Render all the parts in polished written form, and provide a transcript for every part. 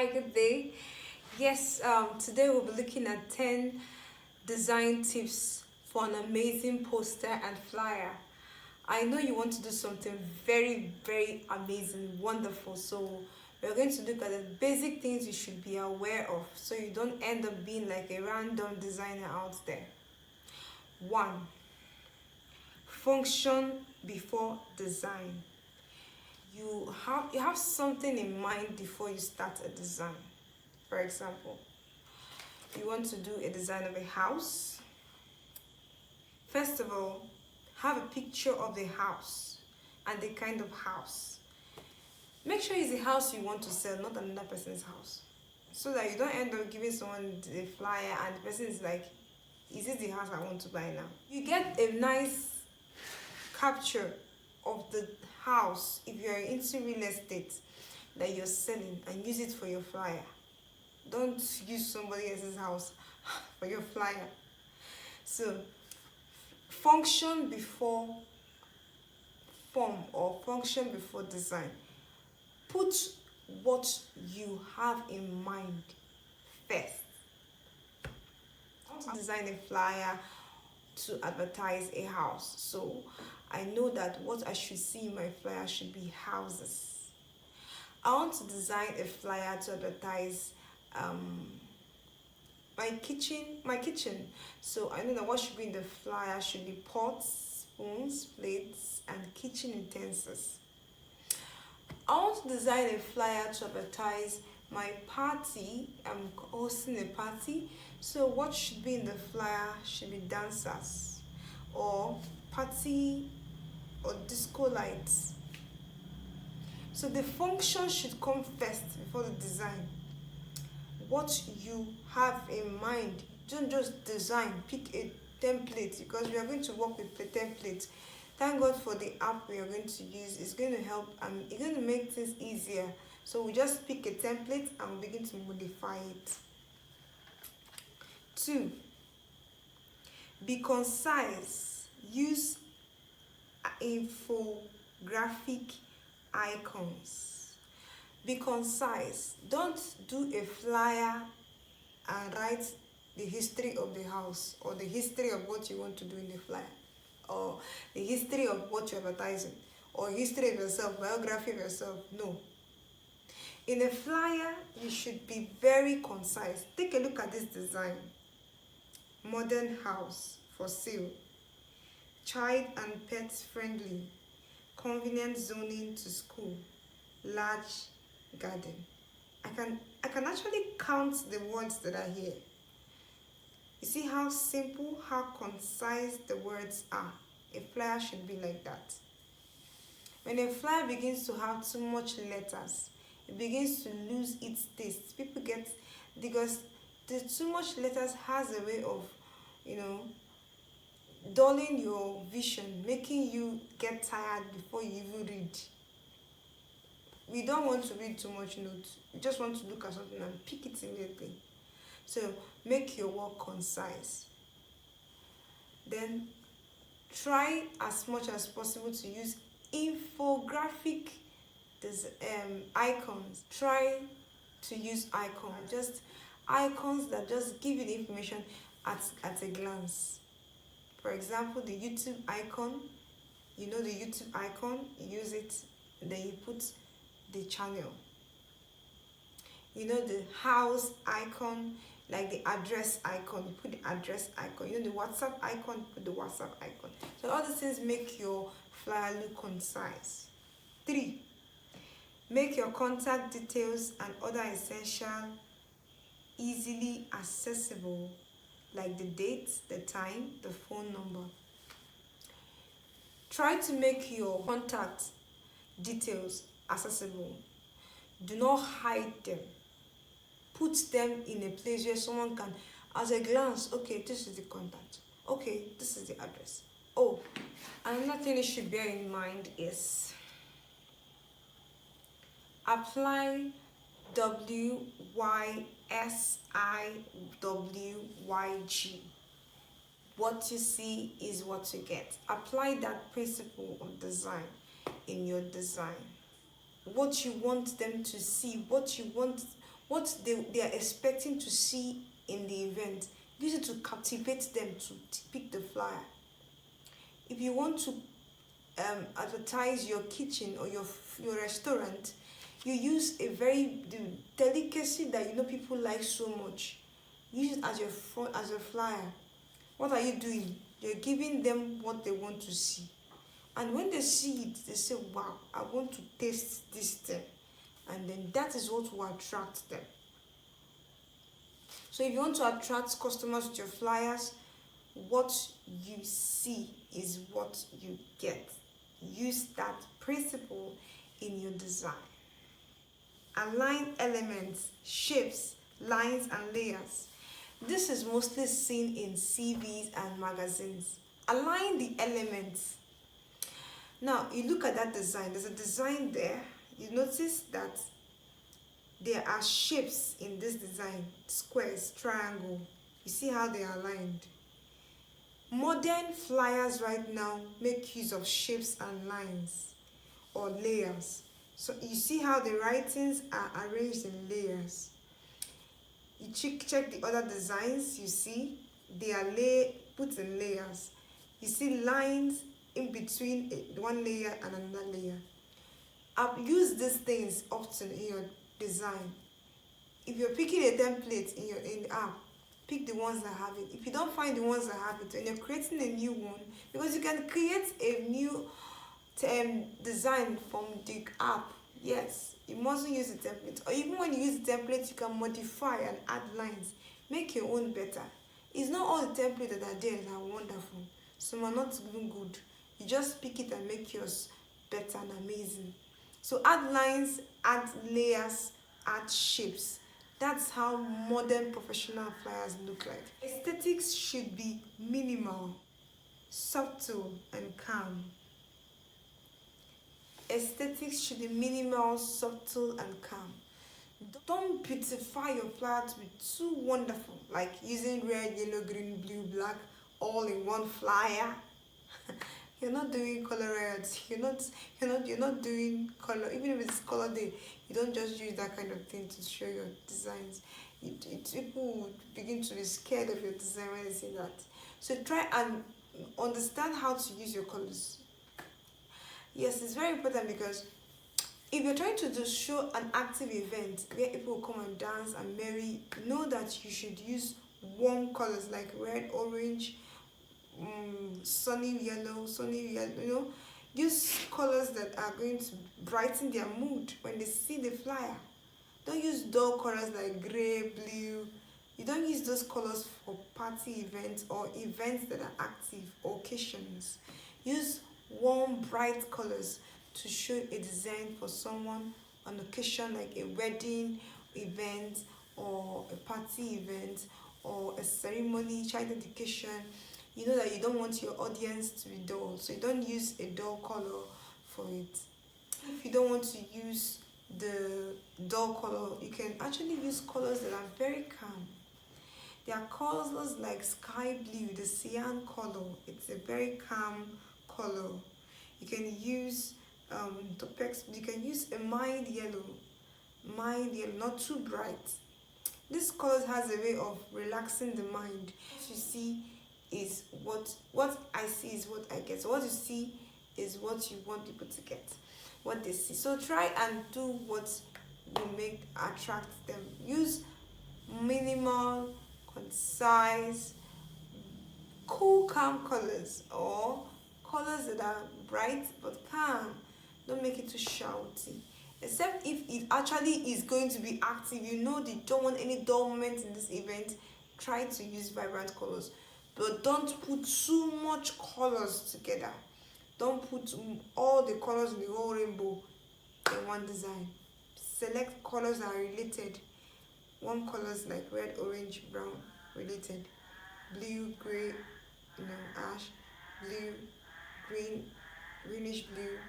Hi, good day. Yes, today we'll be looking at 10 design tips for an amazing poster and flyer. I know you want to do something very, very amazing, wonderful. So we're going to look at the basic things you should be aware of so you don't end up being like a random designer out there. 1. Function before design. You have something in mind before you start a design. For example, you want to do a design of a house. First of all, have a picture of the house and the kind of house. Make sure it's the house you want to sell, not another person's house, so that you don't end up giving someone the flyer and the person is like, is this the house I want to buy now? You get a nice capture of the house if you're into real estate that you're selling and use it for your flyer. Don't use somebody else's house for your flyer. So function before form or function before design. Put what you have in mind first. I want to design a flyer to advertise a house, so I know that what I should see in my flyer should be houses. I want to design a flyer to advertise my kitchen. So I know that what should be in the flyer should be pots, spoons, plates, and kitchen utensils. I want to design a flyer to advertise my party. I'm hosting a party, so what should be in the flyer should be dancers or party or disco lights. So the function should come first before the design. What you have in mind, don't just design, pick a template, because we are going to work with the template. Thank God for the app we are going to use. It's going to help and it's going to make things easier. So we just pick a template and we begin to modify it. 2. Be concise. Use infographic icons. Be concise. Don't do a flyer and write the history of the house or the history of what you want to do in the flyer, or the history of what you're advertising, or history of yourself, biography of yourself. No. In a flyer, you should be very concise. Take a look at this design. Modern house for sale. Child and pet friendly. Convenient zoning to school. Large garden. I can actually count the words that are here. You see how simple, how concise the words are. A flyer should be like that. When a flyer begins to have too much letters, it begins to lose its taste. People get, because the too much letters has a way of, dulling your vision, making you get tired before you even read. We don't want to read too much notes. We just want to look at something and pick it immediately. So make your work concise. Then try as much as possible to use infographic icons. Try to use icons. Just icons that just give you the information at a glance. For example, the YouTube icon. You know the YouTube icon, you use it, then you put the channel. You know the house icon, like the address icon, you put the address icon. You know the WhatsApp icon, put the WhatsApp icon. So all these things make your flyer look concise. 3. Make your contact details and other essential easily accessible, like the date, the time, the phone number. Try to make your contact details accessible. Do not hide them. Put them in a place where someone can, at a glance, okay, this is the contact. Okay, this is the address. Oh, another thing you should bear in mind is apply WYSIWYG. What you see is what you get. Apply that principle of design in your design. What you want them to see, what you want what they are expecting to see in the event. Use it to captivate them to pick the flyer. If you want to advertise your kitchen or your restaurant, you use a very delicacy that you know people like so much. Use it as your as a flyer. What are you doing? You're giving them what they want to see. And when they see it, they say, wow, I want to taste this thing. And then that is what will attract them. So if you want to attract customers with your flyers, what you see is what you get. Use that principle in your design. Align elements, shapes, lines, and layers. This is mostly seen in CVs and magazines. Align the elements. Now, you look at that design. There's a design there. You notice that there are shapes in this design. Squares, triangle. You see how they are aligned. Modern flyers right now make use of shapes and lines or layers. So you see how the writings are arranged in layers. You check the other designs, you see they are put in layers. You see lines in between one layer and another layer. I've used these things often in your design. If you're picking a template in the app, pick the ones that have it. If you don't find the ones that have it and you're creating a new one, because you can create a new design from the app, yes, you mustn't use the template. Or even when you use the template, you can modify and add lines. Make your own better. It's not all the templates that are there that are wonderful. Some are not even good. You just pick it and make yours better and amazing. So add lines, add layers, add shapes. That's how modern professional flyers look like. Aesthetics should be minimal, subtle, and calm. Aesthetics should be minimal, subtle, and calm. Don't beautify your flyer to be too wonderful, like using red, yellow, green, blue, black, all in one flyer. You're not doing color riots. You're not doing color. Even if it's color day, you don't just use that kind of thing to show your designs. People would begin to be scared of your design when they see that. So try and understand how to use your colors. Yes, it's very important because if you're trying to show an active event where people will come and dance and merry, know that you should use warm colors like red, orange, sunny yellow, use colors that are going to brighten their mood when they see the flyer. Don't use dull colors like gray, blue. You don't use those colors for party events or events that are active or occasions. Use warm, bright colors to show a design for someone on occasion like a wedding event or a party event or a ceremony, child dedication. You know that you don't want your audience to be dull, so you don't use a dull color for it. If you don't want to use the dull color, you can actually use colors that are very calm. There are colors like sky blue, the cyan color. It's a very calm color. You can use topex. You can use a mild yellow, not too bright. This color has a way of relaxing the mind. What you see is what I see is what I get. So what you see is what you want people to get, what they see. So try and do what will attract them. Use minimal, concise, cool, calm colors, or colors that are bright but calm. Don't make it too shouty. Except if it actually is going to be active, you know they don't want any dull moments in this event, try to use vibrant colors. But don't put too much colors together. Don't put all the colors in the whole rainbow in one design. Select colors that are related. One colors like red, orange, brown, related. Blue, gray, ash, blue, green, greenish blue.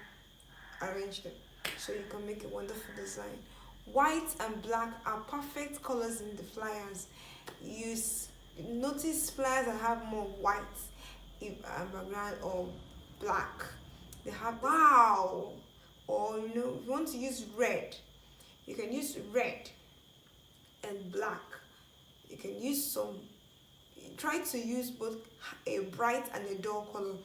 Arrange them so you can make a wonderful design. White and black are perfect colors in the flyers. Notice flyers that have more white background or black. They have wow. Or if you want to use red, you can use red and black. You can use some, try to use both a bright and a dull color,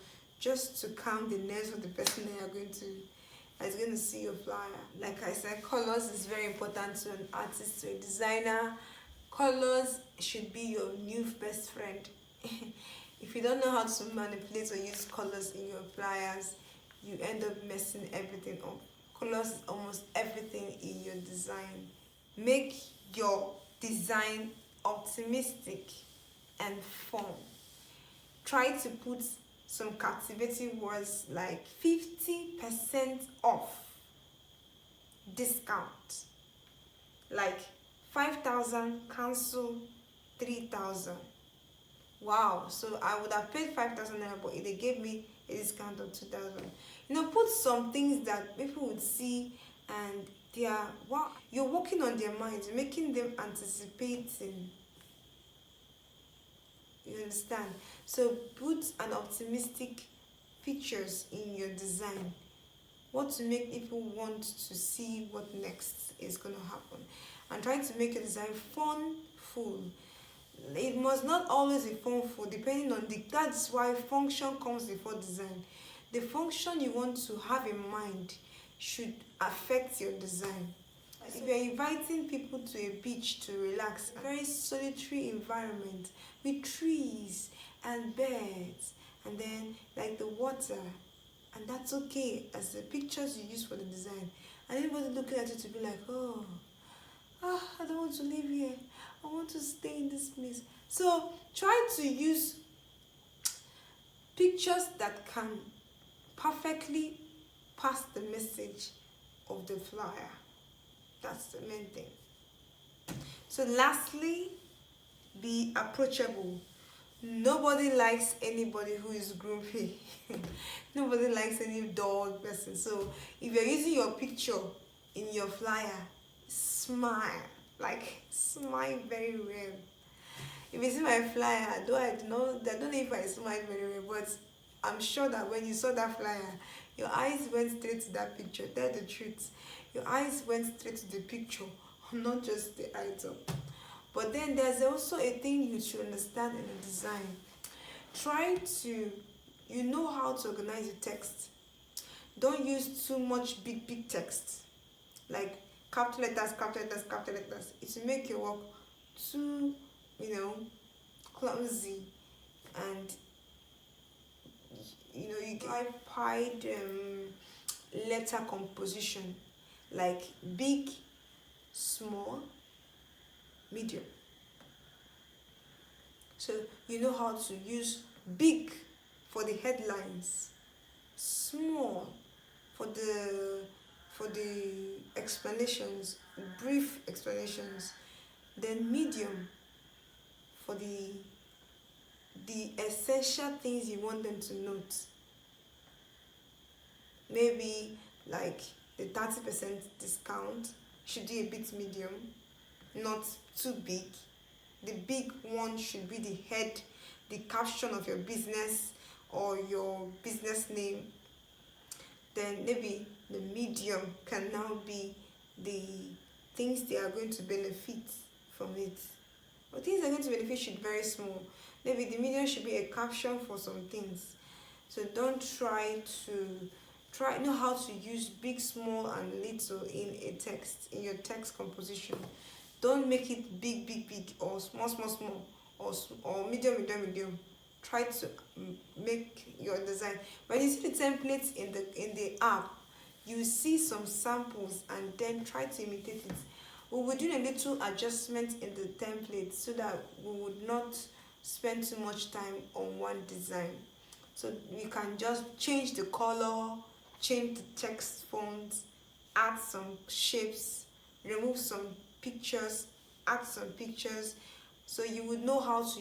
just to calm the nerves of the person that is going to see your flyer. Like I said, colors is very important to an artist, to a designer. Colors should be your new best friend. If you don't know how to manipulate or use colors in your flyers, you end up messing everything up. Colors is almost everything in your design. Make your design optimistic and fun. Try to put some captivating words like 50% off, discount, like 5,000 cancel 3,000. Wow, so I would have paid 5,000 naira, but they gave me a discount of 2,000. Put some things that people would see and they are, wow, you're working on their minds, making them anticipating. You understand? So put an optimistic pictures in your design. What to make people want to see what next is going to happen. And try to make your design fun-full. It must not always be fun-full, depending on that's why function comes before design. The function you want to have in mind should affect your design. If you're inviting people to a beach to relax, a very solitary environment with trees and birds, and then like the water, and that's okay as the pictures you use for the design. And anybody looking at it to be like, I don't want to live here. I want to stay in this place. So try to use pictures that can perfectly pass the message of the flyer. That's the main thing. So lastly, be approachable. Nobody likes anybody who is grumpy. Nobody likes any dull person. So if you're using your picture in your flyer, smile. Like, smile very well. If you see my flyer, I don't know if I smile very well, but I'm sure that when you saw that flyer, your eyes went straight to that picture. Tell the truth. Your eyes went straight to the picture, not just the item. But then there's also a thing you should understand in the design. Try to, know how to organize your text. Don't use too much big text. Like capital letters. It will make your work too, clumsy. And, you get pied letter composition. Like big, small, medium. So you know how to use big for the headlines, small for the explanations, brief explanations, then medium for the essential things you want them to note. Maybe like the 30% discount should be a bit medium, not too big. The big one should be the head, the caption of your business or your business name. Then maybe the medium can now be the things they are going to benefit from it. But things that are going to benefit should be very small. Maybe the medium should be a caption for some things. So don't know how to use big, small, and little in a text, in your text composition. Don't make it big, or small, or medium. Try to make your design. When you see the templates in the app, you see some samples and then try to imitate it. We will do a little adjustment in the template so that we would not spend too much time on one design. So we can just change the color, change the text font, add some shapes, remove some pictures, add some pictures. So you would know how to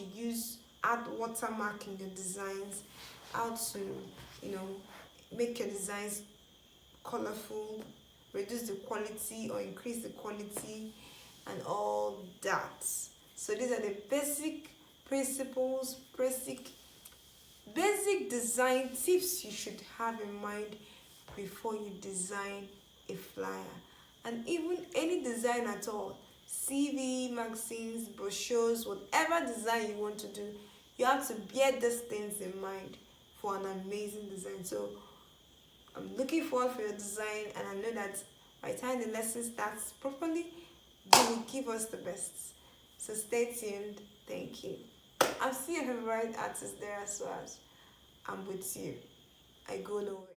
add watermark in your designs, how to, make your designs colorful, reduce the quality or increase the quality, and all that. So these are the basic principles, basic design tips you should have in mind before you design a flyer. And even any design at all, CV, magazines, brochures, whatever design you want to do, you have to bear these things in mind for an amazing design. So I'm looking forward for your design, and I know that by the time the lesson starts properly, you will give us the best. So stay tuned. Thank you. I'm still your favorite artist there as well as I'm with you. I go nowhere.